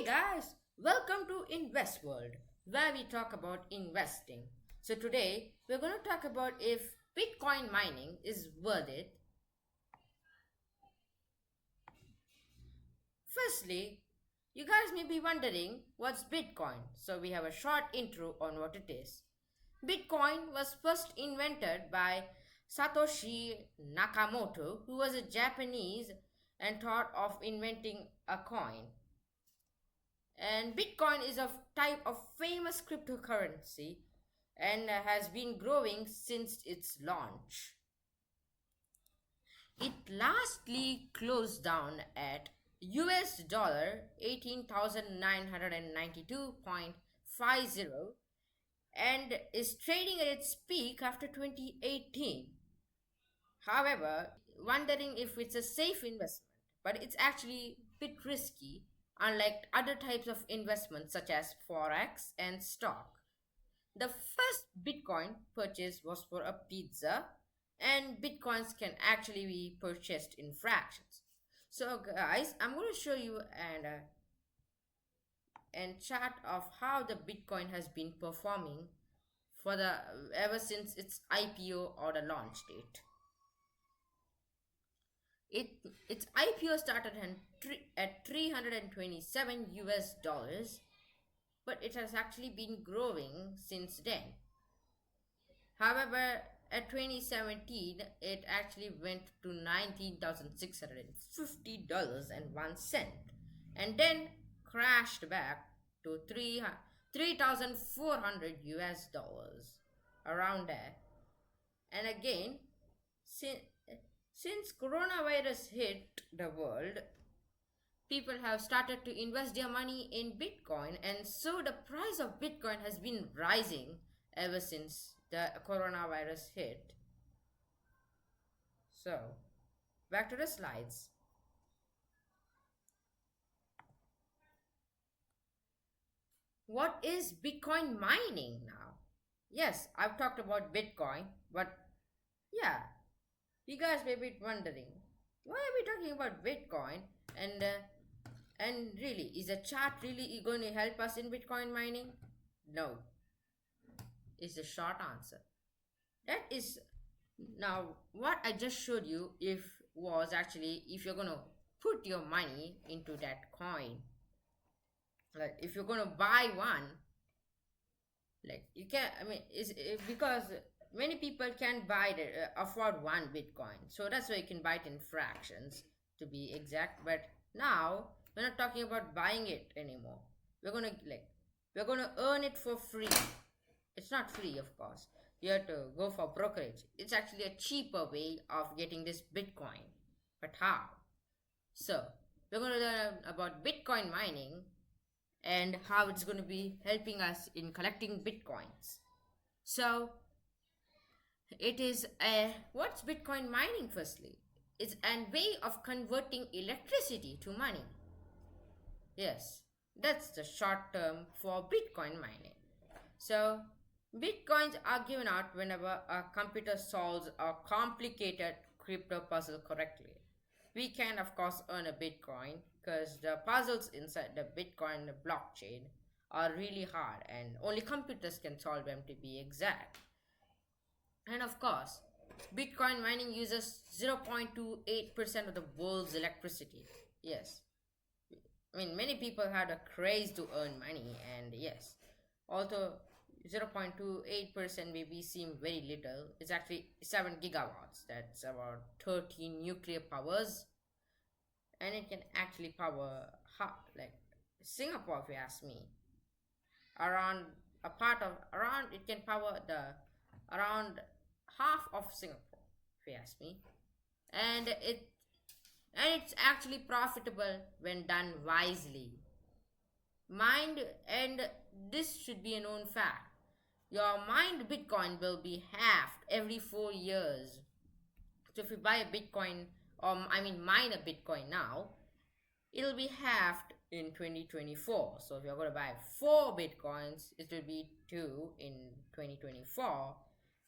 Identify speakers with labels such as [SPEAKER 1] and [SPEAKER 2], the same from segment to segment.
[SPEAKER 1] Guys, welcome to Invest World, where we talk about investing. So today we're going to talk about if Bitcoin mining is worth it. Firstly, you guys may be wondering what's Bitcoin. So we have a short intro on what it is. Bitcoin was first invented by Satoshi Nakamoto, who was a Japanese and thought of inventing a coin. And Bitcoin is a type of famous cryptocurrency and has been growing since its launch. It lastly closed down at US dollar 18,992.50 and is trading at its peak after 2018. However, wondering if it's a safe investment, but it's actually a bit risky, unlike other types of investments such as forex and stock. The first Bitcoin purchase was for a pizza, and Bitcoins can actually be purchased in fractions. So, guys, I'm going to show you and chart of how the Bitcoin has been performing for the ever since its IPO or the launch date. It its IPO started at 327 US dollars, but it has actually been growing since then. However, at 2017, it actually went to $19,650.01 and then crashed back to 3,400 US dollars around there. And again, since since coronavirus hit the world, people have started to invest their money in Bitcoin, and so the price of Bitcoin has been rising ever since the coronavirus hit. So, back to the slides. What is Bitcoin mining now? Yes, I've talked about Bitcoin, but yeah, you guys may be wondering why are we talking about Bitcoin and really, is a chart really going to help us in Bitcoin mining? No, is the short answer. That is now what I just showed you if was actually if you're going to put your money into that coin. Like if you're going to buy one, like you can I mean is because many people can buy afford one Bitcoin. So that's why you can buy it in fractions to be exact. But now we're not talking about buying it anymore. We're gonna we're gonna earn it for free. It's not free, of course. You have to go for brokerage. It's actually a cheaper way of getting this Bitcoin. But how? So we're gonna learn about Bitcoin mining and how it's going to be helping us in collecting Bitcoins. So it is a what's Bitcoin mining firstly? It's a way of converting electricity to money. Yes, that's the short term for Bitcoin mining. So, Bitcoins are given out whenever a computer solves a complicated crypto puzzle correctly. We can, of course, earn a Bitcoin because the puzzles inside the Bitcoin blockchain are really hard and only computers can solve them to be exact. And of course, Bitcoin mining uses 0.28% of the world's electricity. Yes, I mean, many people had a craze to earn money, and yes, although 0.28% maybe seem very little, it's actually 7 gigawatts. That's about 13 nuclear powers, and it can actually power like Singapore, if you ask me. Around a part of around it can power the around half of Singapore, if you ask me, and it's actually profitable when done wisely. Mind and this should be a known fact. Your mined Bitcoin will be halved every 4 years. So if you buy a Bitcoin, or I mean mine a Bitcoin now, it'll be halved in 2024. So if you're going to buy 4 Bitcoins, it will be 2 in 2024.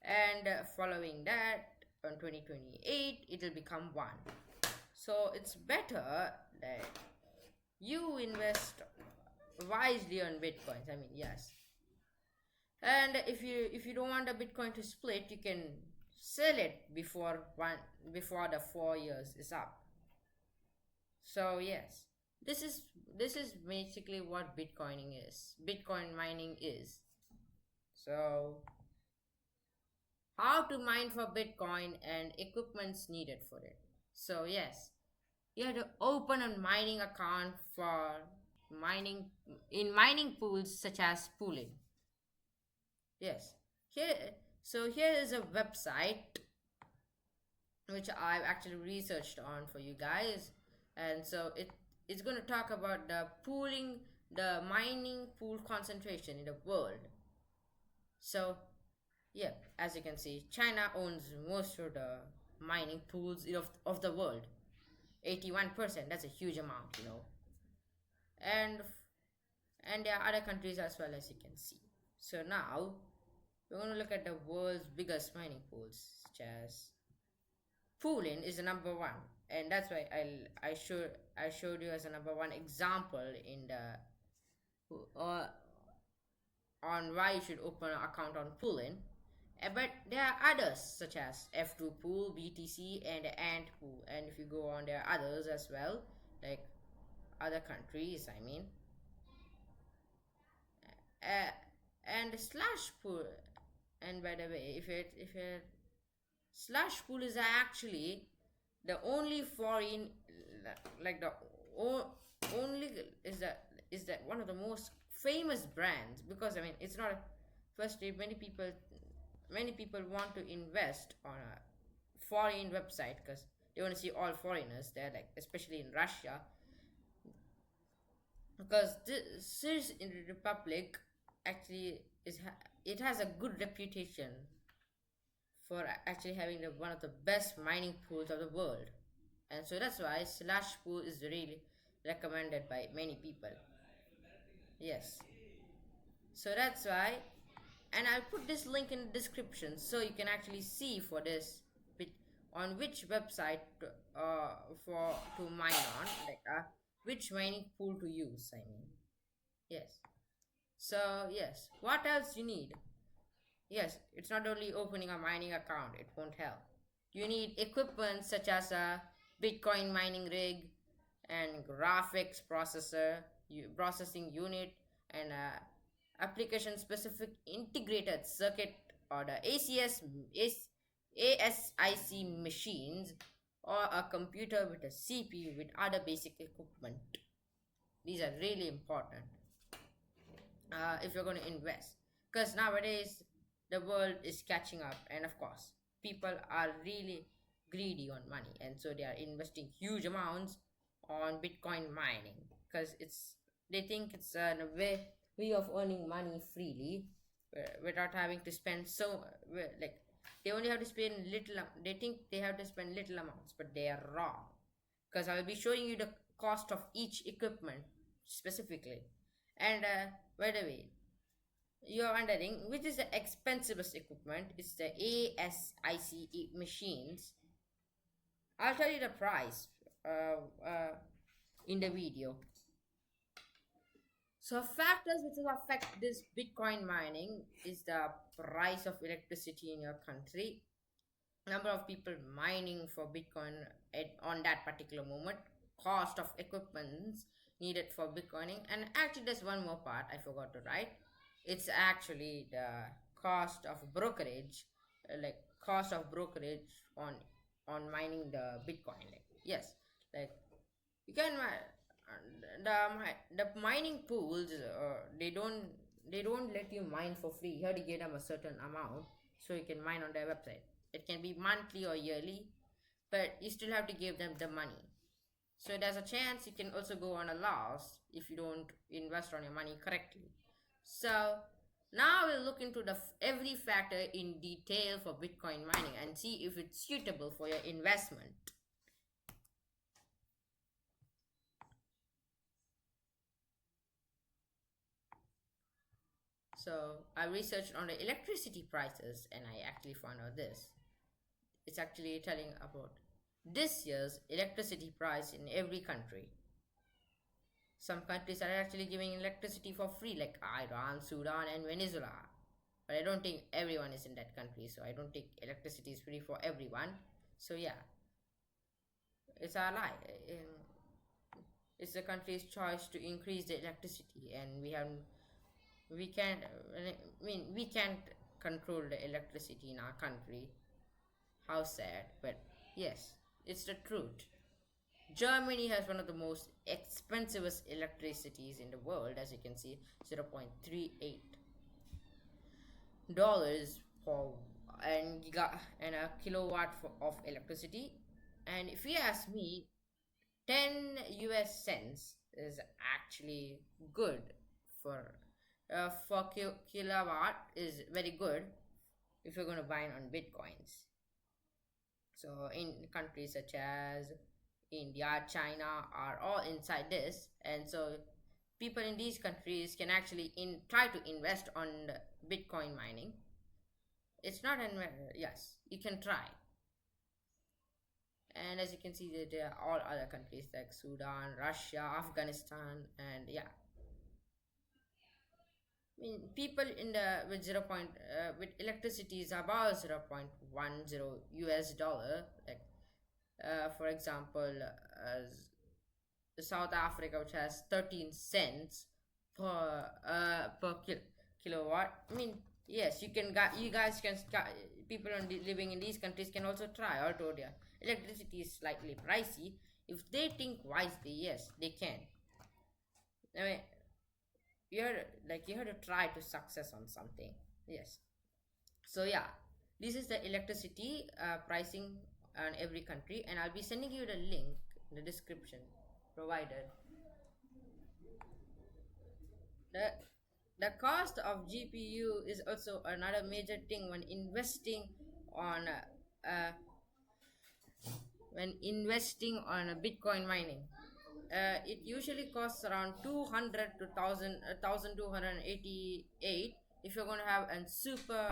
[SPEAKER 1] And following that, on 2028, it will become 1. So it's better that you invest wisely on bitcoins. I mean, yes. And if you don't want a bitcoin to split, you can sell it before the 4 years is up. So yes, this is this is basically what bitcoin mining is. So how to mine for bitcoin and equipments needed for it. So yes, you have to open a mining account for mining in mining pools such as pooling. Yes. Here is a website which I've actually researched on for you guys. And so it's going to talk about the mining pool concentration in the world. So, yeah, as you can see, China owns most of the mining pools of the world. 81%, that's a huge amount. And and there are other countries as well, as you can see. So now we're going to look at the world's biggest mining pools, such as Pulin is the number one, and that's why I showed you as a number one example in the uh, on why you should open an account on Pulin. But there are others such as F2 pool, BTC, and Ant pool. And if you go on, there are others as well, like other countries. I mean, uh, and slash pool. And by the way, if it slash pool is actually the only foreign, like the only is that one of the most famous brands, because I mean it's not a, firstly many people want to invest on a foreign website because they want to see all foreigners there, like especially in Russia, because the series in the Republic actually it has a good reputation for actually having one of the best mining pools of the world. And so that's why slash pool is really recommended by many people. Yes. So that's why, and I'll put this link in the description so you can actually see for this on which website for to mine on, like which mining pool to use. I mean, yes. So yes, what else you need? Yes, it's not only opening a mining account, it won't help. You need equipment such as a Bitcoin mining rig and graphics processor, processing unit, and a application specific integrated circuit, or the ASIC machines, or a computer with a CPU with other basic equipment. These are really important if you're going to invest, because nowadays the world is catching up, and of course people are really greedy on money, and so they are investing huge amounts on bitcoin mining because they think it's a way of earning money freely, without having to spend like they only have to spend they think they have to spend little amounts, but they are wrong, because I'll be showing you the cost of each equipment specifically. And by the way, you're wondering which is the expensivest equipment. It's the ASIC machines. I'll tell you the price in the video. So factors which will affect this Bitcoin mining is the price of electricity in your country, number of people mining for Bitcoin on that particular moment, cost of equipment needed for Bitcoining, and actually there's one more part I forgot to write. It's actually the cost of brokerage, like cost of brokerage on mining the Bitcoin. Like yes, like you can the mining pools, they don't let you mine for free. You have to give them a certain amount so you can mine on their website. It can be monthly or yearly, but you still have to give them the money. So there's a chance you can also go on a loss if you don't invest on your money correctly. So now we'll look into every factor in detail for Bitcoin mining and see if it's suitable for your investment. So I researched on the electricity prices and I actually found out this. It's actually telling about this year's electricity price in every country. Some countries are actually giving electricity for free, like Iran, Sudan, and Venezuela. But I don't think everyone is in that country, so I don't think electricity is free for everyone. So yeah, it's a lie. It's the country's choice to increase the electricity, and we can't. I mean, we can't control the electricity in our country. How sad, but yes, it's the truth. Germany has one of the most expensive electricities in the world, as you can see, 0.38 dollars for and a kilowatt of electricity. And if you ask me, 10 US cents is actually good for kilowatt is very good if you're going to buy it on bitcoins. So in countries such as India, China are all inside this, and so people in these countries can actually try to invest on the Bitcoin mining. It's not an yes, you can try. And as you can see, there are all other countries like Sudan, Russia, Afghanistan, and yeah, I mean, people in the with with electricity is about 0.10 US dollar. Like for example, South Africa, which has 13 cents per kilowatt. I mean, yes, you guys can people living in these countries can also try. Although their electricity is slightly pricey, if they think wisely, yes, they can. I mean, you have to try to success on something. Yes. So yeah, this is the electricity pricing on every country, and I'll be sending you the link in the description provided. The the cost of GPU is also another major thing on uh, uh, when investing on a Bitcoin mining. It usually costs around 200 to 1288 if you're going to have a super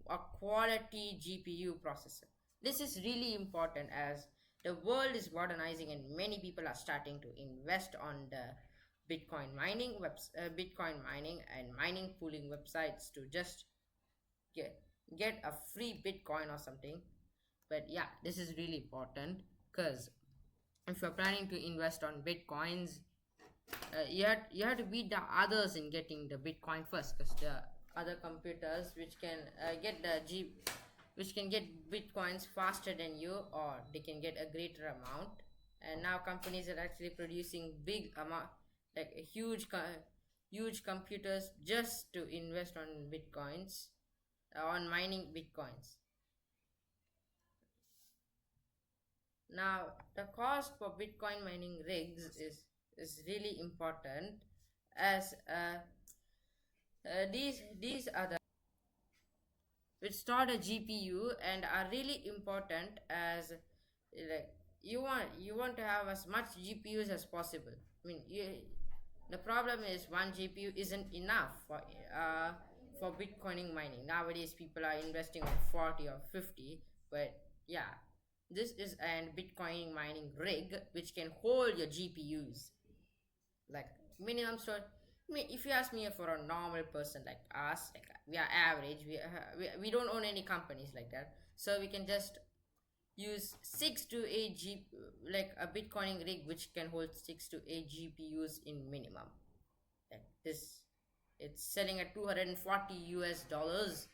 [SPEAKER 1] a quality GPU processor. This is really important as the world is modernizing and many people are starting to invest on the Bitcoin mining and mining pooling websites to just get get a free Bitcoin or something. But yeah, this is really important because if you're planning to invest on Bitcoins, you have to beat the others in getting the Bitcoin first, because the other computers which can get Bitcoins faster than you, or they can get a greater amount. And now companies are actually producing big amount, like a huge computers just to invest on Bitcoins, on mining Bitcoins. Now the cost for Bitcoin mining rigs is really important, as these are the which store the GPU and are really important, as like you want to have as much GPUs as possible. I mean, the problem is one GPU isn't enough for Bitcoining mining. Nowadays, people are investing on 40 or 50, but yeah, this is an Bitcoin mining rig which can hold your GPUs like minimum store. I mean, if you ask me, for a normal person like us, like we are average, we don't own any companies like that, so we can just use 6 to 8 like a Bitcoin rig which can hold 6 to 8 GPUs in minimum. Like this, it's selling at 240 US dollars,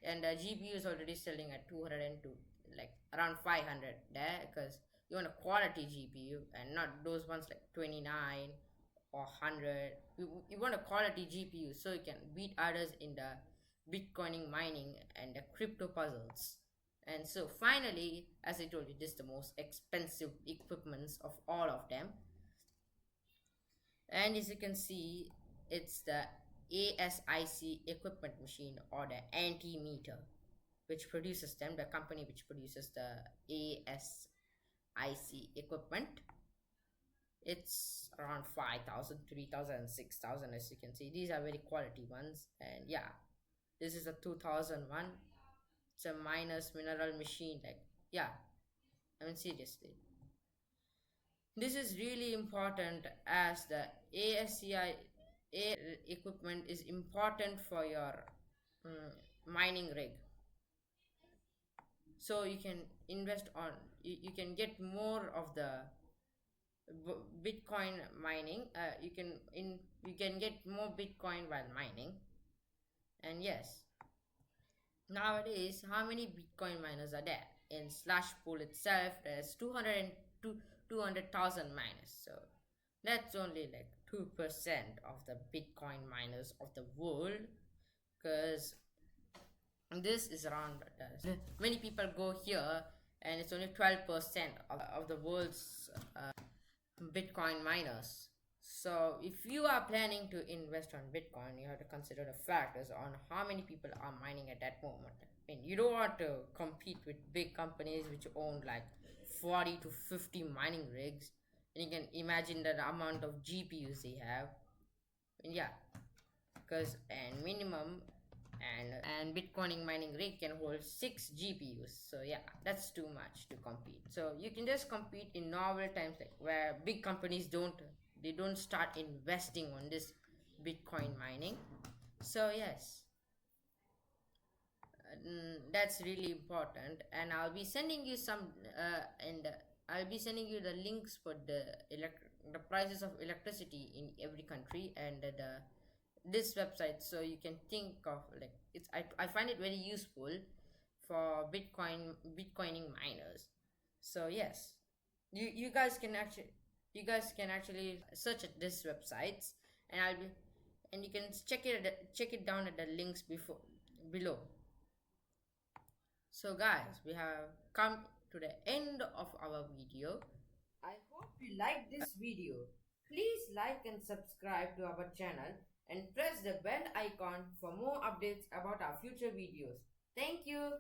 [SPEAKER 1] and the GPU is already selling at 202, like around 500 there, because you want a quality GPU and not those ones like 29 or 100. You want a quality GPU so you can beat others in the Bitcoining mining and the crypto puzzles. And so finally, as I told you, this is the most expensive equipments of all of them. And as you can see, it's the ASIC equipment machine, or the Antimeter, which produces them, the company which produces the ASIC equipment. It's around 5,000, 3,000, 6,000. As you can see, these are very quality ones. And yeah, this is a 2001. It's a minus mineral machine. Like, yeah, I mean, seriously. This is really important as the ASCI equipment is important for your mining rig. So you can invest on, you can get more of the Bitcoin mining. You can get more Bitcoin while mining. And yes, nowadays, how many Bitcoin miners are there? In Slash Pool itself, there's 200,000 miners. So that's only like 2% of the Bitcoin miners of the world. Because this is around many people go here, and it's only 12% of the world's Bitcoin miners. So, if you are planning to invest on Bitcoin, you have to consider the factors on how many people are mining at that moment. I mean, you don't want to compete with big companies which own like 40 to 50 mining rigs, and you can imagine the amount of GPUs they have. And yeah, because and minimum and Bitcoining mining rig can hold 6 GPUs. So yeah, that's too much to compete. So you can just compete in novel times, like where big companies don't start investing on this Bitcoin mining. So yes, that's really important, and I'll be sending you the links for the prices of electricity in every country, and this website, so you can think of like I find it very useful for Bitcoining miners. So yes, you guys can actually search at this websites, and I'll be and you can check it down at the links before below. So guys, we have come to the end of our video. I hope you liked this video. Please like and subscribe to our channel and press the bell icon for more updates about our future videos. Thank you.